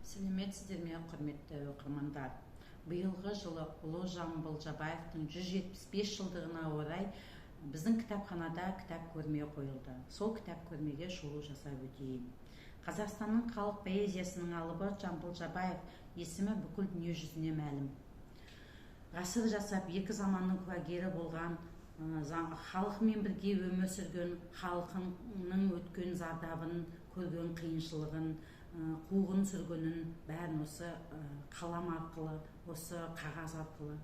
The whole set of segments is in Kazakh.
Сәлеметсіздер ме, құрметті оқырмандар. Биылғы жылы ұлы Жамбыл Жабаевтың 175 жылдығына орай біздің кітапханада кітап көрме қойылды. Сол кітап көрмеге шолу жасап өтейін. Қазақстанның халық поэзиясының алыбы Жамбыл Жабаев есімі бүкіл дүние жүзіне мәлім. Ғасыр жасап екі заманның куәгері болған, халқымен бірге өмір сүрген, халқының өткен зардабын, көрген қиыншылығын, қуғын сүргінін бәрін осы қалам арқылы, осы қағаз арқылы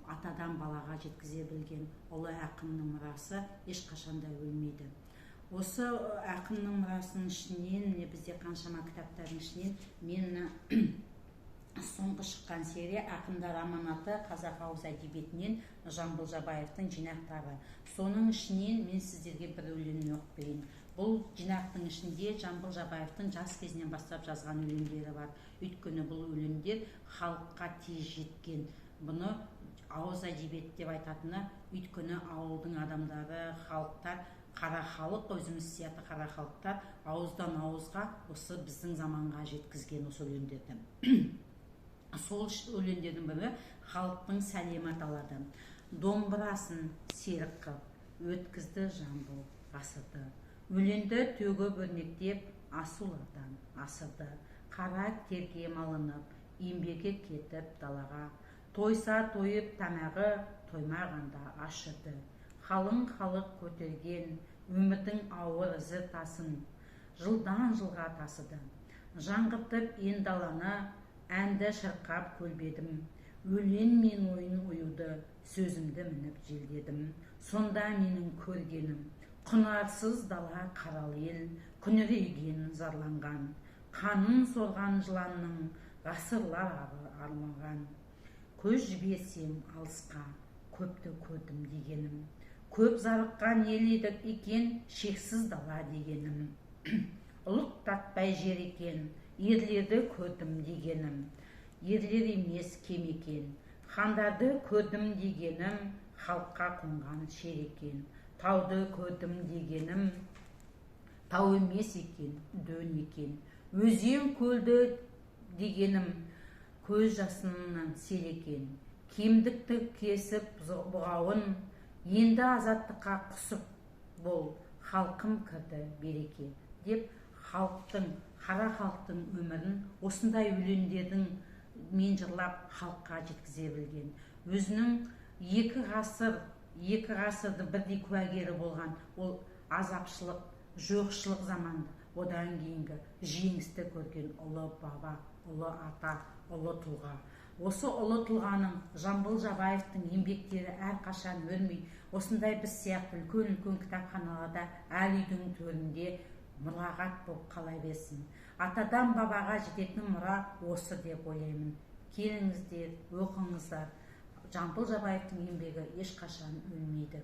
атадан балаға жеткізе білген ұлы ақынның мұрасы ешқашанда өлмейді. Осы ақынның мұрасының ішінен, бізде қаншама кітаптардың ішінен мен соңғы шыққан серия «Ақындар аманаты» қазақ ауыз әдебиетінен Жамбыл Жабаевтың жинақтары. Соның ішінен мен сіздерге бір өлеңін оқып берейін. Бұл жинақтың ішінде Жамбыл Жабаевтың жас кезінен бастап жазған өлеңдері бар. Өйткені бұл өлеңдер халыққа тез жеткен. Бұны ауыз әдебиет деп айтатыны, өйткені ауылдың адамдары, халықтар, қара халық, өзіміз сияқты қара халықтар ауыздан ауызға осы біздің заманға жеткізген осы өлеңдерді. Сол өлеңдердің бірі халықтың сәлемі аталады. Домбырасын серік қып, өткізді Жамбыл ғасырды. Өленді төгіп өрнектеп, асулардан асырды. Қара терге малынып, еңбегі кетіп далаға. Тойса тойып тамағы, тоймағанда ашырды. Қалың халық көтерген, өмірдің ауыр ізі тасын, жылдан жылға тасыды. Жаңғыртып ен даланы, әнді шырқап көлбедім. Өлең мен ойын оюды, сөзімді мініп желдедім. Сонда менің көргенім, құнарсыз дала қарал ел, күңірейген зарланған, қанын сорған жыланның ғасырлар армаған. Көз жіберсем алысқа, көпті көрдім дегенім. Көп зарыққан ел едік екен, шексіз дала дегенім. Ұлық татпай жер екен, ерлерді көрдім дегенім. Ерлер емес кем екен, хандарды көрдім дегенім. Халыққа қонған шер екен, тауды көрдім дегенім. Тау емес екен, дөң екен, өзен көлді дегенім. Көз жасынан сел екен, кемдікті кесіп бұғауын. Енді азаттыққа құсып бол, халқым кірді береке, деп халықтың, қара халықтың өмірін осындай өлеңдердің мен жырлап халыққа жеткізе білген. Өзінің екі ғасырды бірдей куәгері болған ол азапшылық, жоқшылық заманды, одан кейінгі жеңісті көрген ұлы баба, ұлы ата, ұлы тұлға. Осы ұлы тұлғаның, Жамбыл Жабаевтың еңбектері әрқашан өлмей, осындай біз сияқты үлкен кітапханаларда әр үйдің төрінде мұрағат болып қала берсін. Атадан бабаға жететін мұра осы деп ойлаймын. Келіңіздер, оқыңыздар. Жамбыл Жабаевтың еңбегі ешқашан өлмейді.